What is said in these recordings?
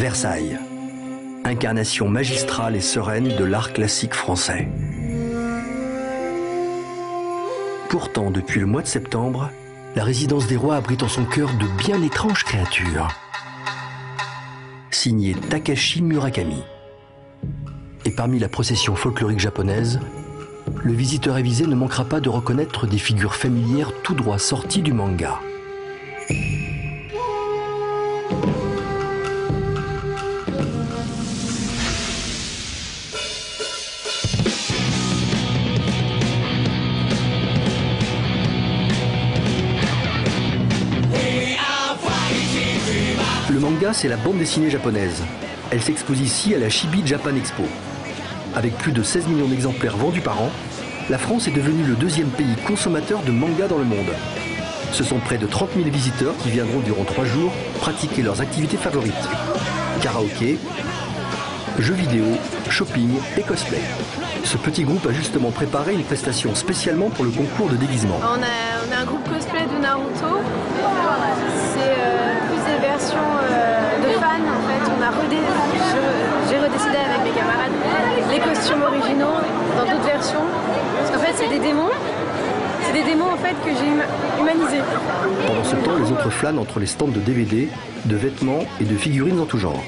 Versailles. Incarnation magistrale et sereine de l'art classique français. Pourtant, depuis le mois de septembre, la résidence des rois abrite en son cœur de bien étranges créatures. Signé Takashi Murakami. Et parmi la procession folklorique japonaise, le visiteur avisé ne manquera pas de reconnaître des figures familières tout droit sorties du manga. Le manga, c'est la bande dessinée japonaise. Elle s'expose ici à la Chibi Japan Expo. Avec plus de 16 millions d'exemplaires vendus par an, la France est devenue le deuxième pays consommateur de manga dans le monde. Ce sont près de 30 000 visiteurs qui viendront durant 3 jours pratiquer leurs activités favorites. Karaoké, jeux vidéo, shopping et cosplay. Ce petit groupe a justement préparé une prestation spécialement pour le concours de déguisement. On a un groupe cosplay de Naruto. C'est plus des versions de fans en fait. J'ai redécidé avec mes camarades les costumes originaux dans d'autres versions. Parce qu'en fait c'est des démons. C'est des démons en fait que j'ai humanisés. Pendant ce temps, les autres flânent entre les stands de DVD, de vêtements et de figurines en tout genre.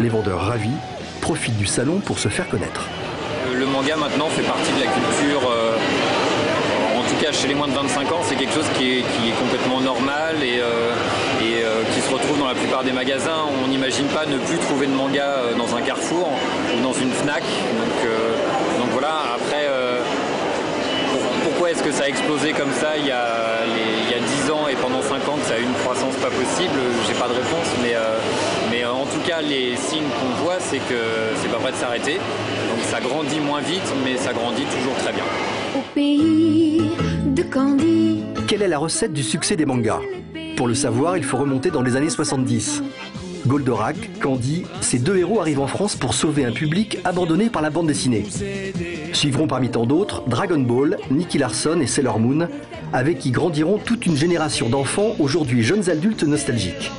Les vendeurs ravis profitent du salon pour se faire connaître. Le manga maintenant fait partie de la culture, en tout cas chez les moins de 25 ans, c'est quelque chose qui est complètement normal et qui se retrouve dans la plupart des magasins. On n'imagine pas ne plus trouver de manga dans un Carrefour ou dans une Fnac. Donc voilà, après, pourquoi est-ce que ça a explosé comme ça il y a 10 ans et pendant 5 ans que ça a eu une croissance pas possible? J'ai pas de réponse, mais en tout cas les signes qu'on voit c'est que c'est pas prêt de s'arrêter. Donc ça grandit moins vite, mais ça grandit toujours très bien. Au pays de Candy. Quelle est la recette du succès des mangas? Pour le savoir, il faut remonter dans les années 70. Goldorak, Candy, ces deux héros arrivent en France pour sauver un public abandonné par la bande dessinée. Suivront parmi tant d'autres Dragon Ball, Nicky Larson et Sailor Moon, avec qui grandiront toute une génération d'enfants aujourd'hui jeunes adultes nostalgiques.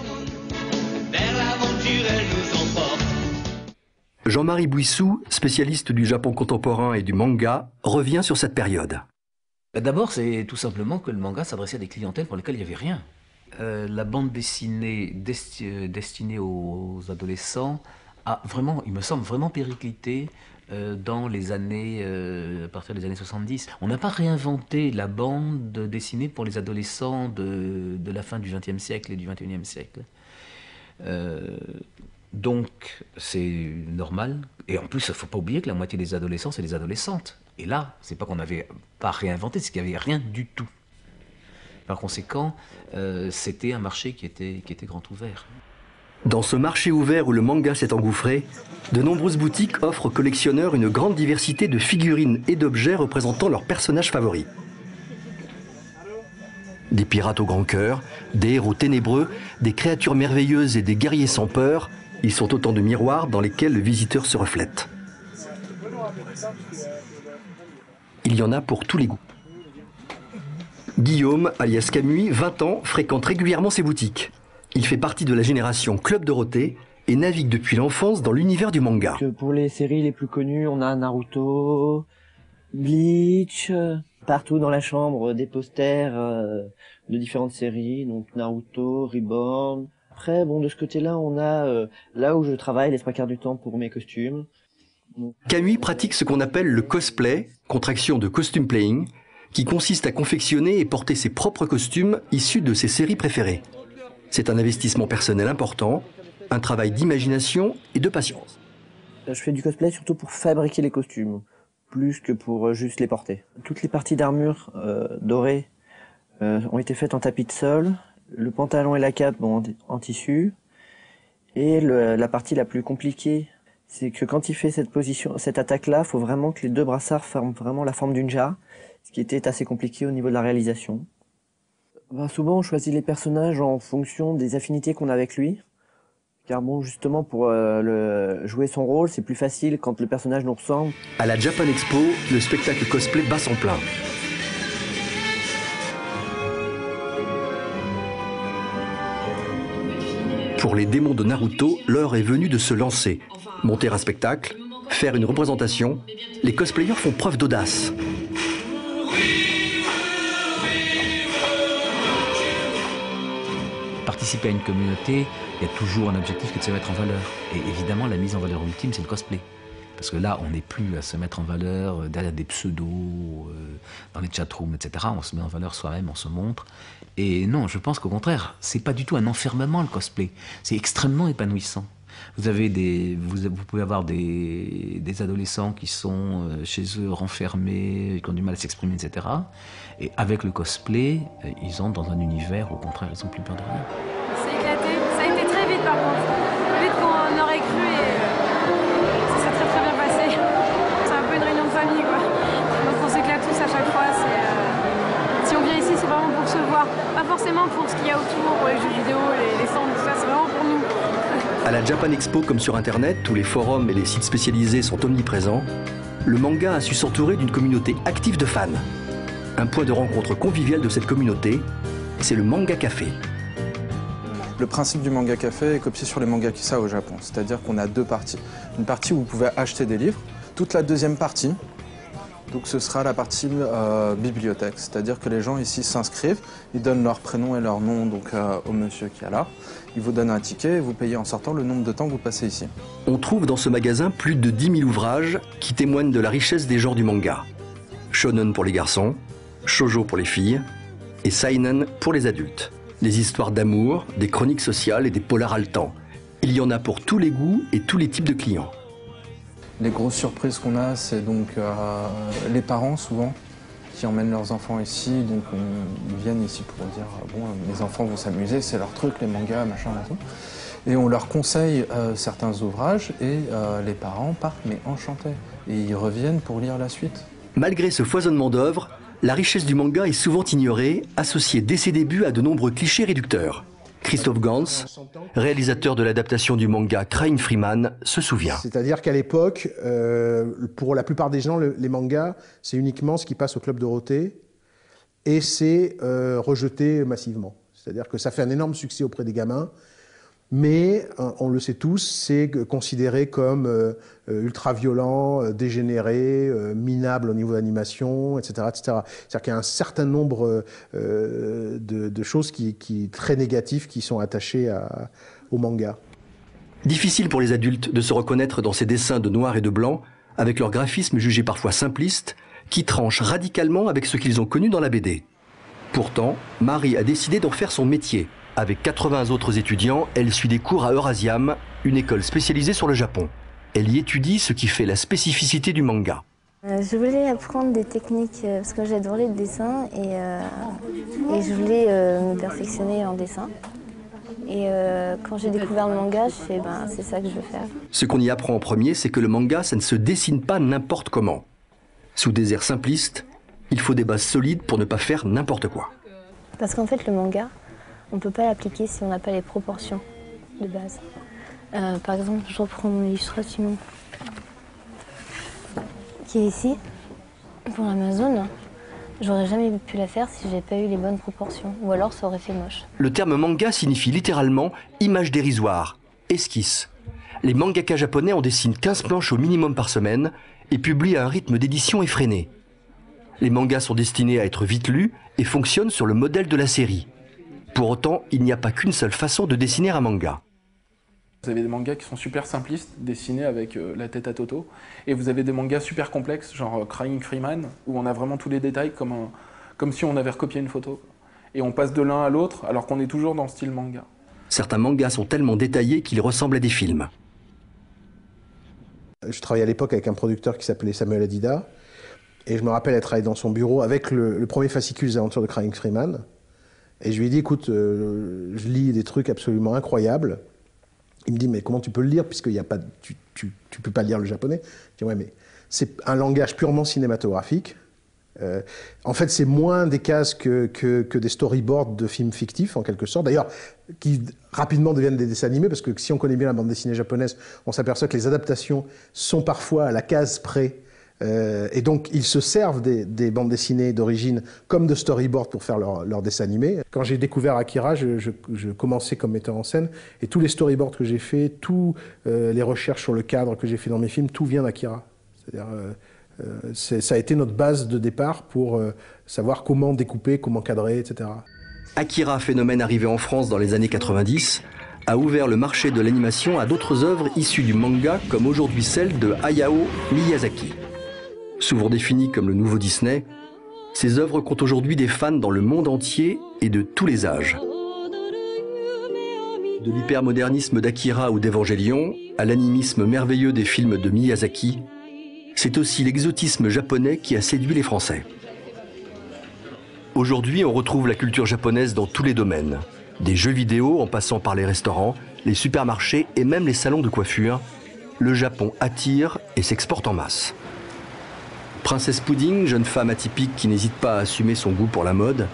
Jean-Marie Bouissou, spécialiste du Japon contemporain et du manga, revient sur cette période. D'abord, c'est tout simplement que le manga s'adressait à des clientèles pour lesquelles il n'y avait rien. La bande dessinée destinée aux adolescents a vraiment, il me semble, vraiment périclité dans les années, à partir des années 70. On n'a pas réinventé la bande dessinée pour les adolescents de la fin du XXe siècle et du XXIe siècle. Donc c'est normal. Et en plus, il ne faut pas oublier que la moitié des adolescents, c'est des adolescentes. Et là, c'est pas qu'on n'avait pas réinventé, c'est qu'il n'y avait rien du tout. Par conséquent, c'était un marché qui était grand ouvert. Dans ce marché ouvert où le manga s'est engouffré, de nombreuses boutiques offrent aux collectionneurs une grande diversité de figurines et d'objets représentant leurs personnages favoris. Des pirates au grand cœur, des héros ténébreux, des créatures merveilleuses et des guerriers sans peur, ils sont autant de miroirs dans lesquels le visiteur se reflète. Il y en a pour tous les goûts. Guillaume, alias Camus, 20 ans, fréquente régulièrement ces boutiques. Il fait partie de la génération Club Dorothée et navigue depuis l'enfance dans l'univers du manga. Pour les séries les plus connues, on a Naruto, Bleach, partout dans la chambre des posters de différentes séries, donc Naruto, Reborn. Après, bon, de ce côté-là, on a là où je travaille les 3 quarts du temps pour mes costumes. Camus pratique ce qu'on appelle le cosplay, contraction de costume playing, qui consiste à confectionner et porter ses propres costumes issus de ses séries préférées. C'est un investissement personnel important, un travail d'imagination et de patience. Je fais du cosplay surtout pour fabriquer les costumes, plus que pour juste les porter. Toutes les parties d'armure dorées ont été faites en tapis de sol, le pantalon et la cape en tissu, et la partie la plus compliquée, c'est que quand il fait cette attaque-là, il faut vraiment que les 2 brassards forment vraiment la forme d'une jarre, ce qui était assez compliqué au niveau de la réalisation. Souvent, on choisit les personnages en fonction des affinités qu'on a avec lui. Car bon, justement, pour jouer son rôle, c'est plus facile quand le personnage nous ressemble. À la Japan Expo, le spectacle cosplay bat son plein. Pour les démons de Naruto, l'heure est venue de se lancer. Monter un spectacle, faire une représentation, les cosplayers font preuve d'audace. Participer à une communauté, il y a toujours un objectif qui est de se mettre en valeur. Et évidemment, la mise en valeur ultime, c'est le cosplay. Parce que là, on n'est plus à se mettre en valeur derrière des pseudos, dans les chatrooms, etc. On se met en valeur soi-même, on se montre. Et non, je pense qu'au contraire, c'est pas du tout un enfermement, le cosplay. C'est extrêmement épanouissant. Vous pouvez avoir des adolescents qui sont chez eux renfermés, qui ont du mal à s'exprimer, etc. Et avec le cosplay, ils entrent dans un univers, au contraire, ils n'ont plus peur de rien. C'est éclaté, ça a été très vite par contre. Plus vite qu'on aurait cru et ça s'est très bien passé. C'est un peu une réunion de famille quoi. Donc on s'éclate tous à chaque fois. Si on vient ici, c'est vraiment pour se voir. Pas forcément pour ce qu'il y a autour, pour les jeux vidéo, les stands, tout ça, c'est vraiment pour nous. À la Japan Expo comme sur Internet, où les forums et les sites spécialisés sont omniprésents, le manga a su s'entourer d'une communauté active de fans. Un point de rencontre convivial de cette communauté, c'est le manga café. Le principe du manga café est copié sur les mangakisa au Japon, c'est-à-dire qu'on a deux parties. Une partie où vous pouvez acheter des livres, toute la deuxième partie, donc ce sera la partie bibliothèque, c'est-à-dire que les gens ici s'inscrivent, ils donnent leur prénom et leur nom donc, au monsieur qui est là, il vous donne un ticket et vous payez en sortant le nombre de temps que vous passez ici. On trouve dans ce magasin plus de 10 000 ouvrages qui témoignent de la richesse des genres du manga. Shonen pour les garçons, shoujo pour les filles et seinen pour les adultes. Des histoires d'amour, des chroniques sociales et des polars haletants. Il y en a pour tous les goûts et tous les types de clients. Les grosses surprises qu'on a, c'est donc les parents souvent qui emmènent leurs enfants ici, donc ils viennent ici pour dire bon, mes enfants vont s'amuser, c'est leur truc, les mangas, machin et tout. Et on leur conseille certains ouvrages et les parents partent mais enchantés. Et ils reviennent pour lire la suite. Malgré ce foisonnement d'œuvres, la richesse du manga est souvent ignorée, associée dès ses débuts à de nombreux clichés réducteurs. Christophe Gans, réalisateur de l'adaptation du manga Crying Freeman, se souvient. C'est-à-dire qu'à l'époque, pour la plupart des gens, les mangas, c'est uniquement ce qui passe au Club Dorothée et c'est rejeté massivement. C'est-à-dire que ça fait un énorme succès auprès des gamins, mais on le sait tous, c'est considéré comme ultra-violent, dégénéré, minable au niveau d'animation, etc., etc. C'est-à-dire qu'il y a un certain nombre de choses très négatives qui sont attachées au manga. Difficile pour les adultes de se reconnaître dans ces dessins de noir et de blanc, avec leur graphisme jugé parfois simpliste, qui tranche radicalement avec ce qu'ils ont connu dans la BD. Pourtant, Marie a décidé d'en faire son métier. Avec 80 autres étudiants, elle suit des cours à Eurasiam, une école spécialisée sur le Japon. Elle y étudie ce qui fait la spécificité du manga. Je voulais apprendre des techniques, parce que j'adorais le dessin, et je voulais me perfectionner en dessin. Et quand j'ai découvert le manga, je fais c'est ça que je veux faire. Ce qu'on y apprend en premier, c'est que le manga, ça ne se dessine pas n'importe comment. Sous des airs simplistes, il faut des bases solides pour ne pas faire n'importe quoi. Parce qu'en fait, le manga, on ne peut pas l'appliquer si on n'a pas les proportions de base. Par exemple, je reprends mon illustration qui est ici, pour Amazon. J'aurais jamais pu la faire si j'avais pas eu les bonnes proportions, ou alors ça aurait fait moche. Le terme manga signifie littéralement image dérisoire, esquisse. Les mangakas japonais en dessinent 15 planches au minimum par semaine et publient à un rythme d'édition effréné. Les mangas sont destinés à être vite lus et fonctionnent sur le modèle de la série. Pour autant, il n'y a pas qu'une seule façon de dessiner un manga. Vous avez des mangas qui sont super simplistes, dessinés avec la tête à Toto, et vous avez des mangas super complexes, genre Crying Freeman, où on a vraiment tous les détails comme si on avait recopié une photo. Et on passe de l'un à l'autre, alors qu'on est toujours dans le style manga. Certains mangas sont tellement détaillés qu'ils ressemblent à des films. Je travaillais à l'époque avec un producteur qui s'appelait Samuel Adida, et je me rappelle être allé dans son bureau avec le premier fascicule des aventures de Crying Freeman. Et je lui ai dit, écoute, je lis des trucs absolument incroyables. Il me dit, mais comment tu peux le lire, puisqu'il y a pas, tu peux pas lire le japonais. Je dis, ouais, mais c'est un langage purement cinématographique. En fait, c'est moins des cases que des storyboards de films fictifs, en quelque sorte. D'ailleurs, qui rapidement deviennent des dessins animés, parce que si on connaît bien la bande dessinée japonaise, on s'aperçoit que les adaptations sont parfois à la case près Et donc, ils se servent des bandes dessinées d'origine comme de storyboard pour faire leur dessin animé. Quand j'ai découvert Akira, je commençais comme metteur en scène, et tous les storyboards que j'ai faits, tous les recherches sur le cadre que j'ai fait dans mes films, tout vient d'Akira. C'est-à-dire, ça a été notre base de départ pour savoir comment découper, comment cadrer, etc. Akira, phénomène arrivé en France dans les années 90, a ouvert le marché de l'animation à d'autres œuvres issues du manga, comme aujourd'hui celle de Hayao Miyazaki. Souvent définies comme le nouveau Disney, ces œuvres comptent aujourd'hui des fans dans le monde entier et de tous les âges. De l'hypermodernisme d'Akira ou d'Evangélion à l'animisme merveilleux des films de Miyazaki, c'est aussi l'exotisme japonais qui a séduit les Français. Aujourd'hui, on retrouve la culture japonaise dans tous les domaines. Des jeux vidéo en passant par les restaurants, les supermarchés et même les salons de coiffure, le Japon attire et s'exporte en masse. Princess Pudding, jeune femme atypique qui n'hésite pas à assumer son goût pour la mode,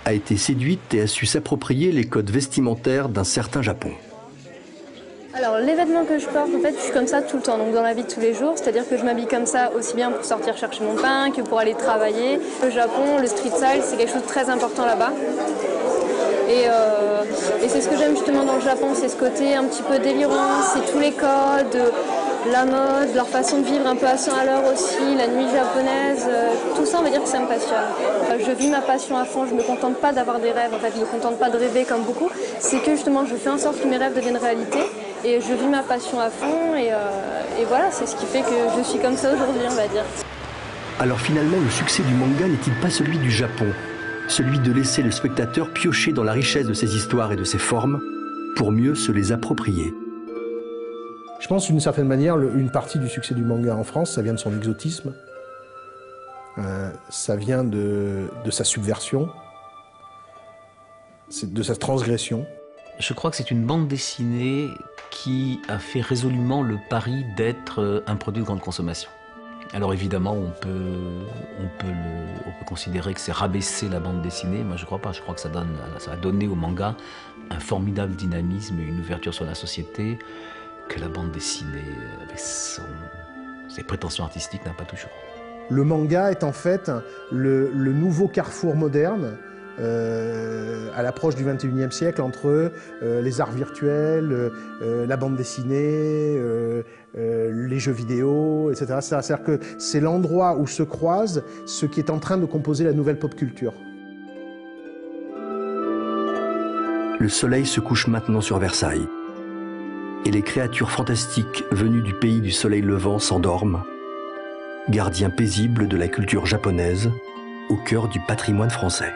a été séduite et a su s'approprier les codes vestimentaires d'un certain Japon. Alors les vêtements que je porte, en fait, je suis comme ça tout le temps, donc dans la vie de tous les jours, c'est-à-dire que je m'habille comme ça aussi bien pour sortir chercher mon pain que pour aller travailler. Le Japon, le street style, c'est quelque chose de très important là-bas. Et c'est ce que j'aime justement dans le Japon, c'est ce côté un petit peu délirant, c'est tous les codes, la mode, leur façon de vivre un peu à 100 à l'heure aussi, la nuit japonaise, tout ça on va dire que ça me passionne. Je vis ma passion à fond, je ne me contente pas d'avoir des rêves, en fait, je ne me contente pas de rêver comme beaucoup, c'est que justement je fais en sorte que mes rêves deviennent réalité et je vis ma passion à fond et voilà, c'est ce qui fait que je suis comme ça aujourd'hui on va dire. Alors finalement, le succès du manga n'est-il pas celui du Japon ? Celui de laisser le spectateur piocher dans la richesse de ses histoires et de ses formes pour mieux se les approprier. Je pense d'une certaine manière, une partie du succès du manga en France, ça vient de son exotisme, ça vient de sa subversion, de sa transgression. Je crois que c'est une bande dessinée qui a fait résolument le pari d'être un produit de grande consommation. Alors évidemment, on peut considérer que c'est rabaisser la bande dessinée. Moi, je crois pas. Je crois que ça a donné au manga un formidable dynamisme et une ouverture sur la société que la bande dessinée, avec ses prétentions artistiques, n'a pas toujours. Le manga est en fait le nouveau carrefour moderne à l'approche du XXIe siècle entre les arts virtuels, la bande dessinée, les jeux vidéo, etc. C'est-à-dire que c'est l'endroit où se croise ce qui est en train de composer la nouvelle pop culture. Le soleil se couche maintenant sur Versailles. Et les créatures fantastiques venues du pays du soleil levant s'endorment, gardiens paisibles de la culture japonaise, au cœur du patrimoine français.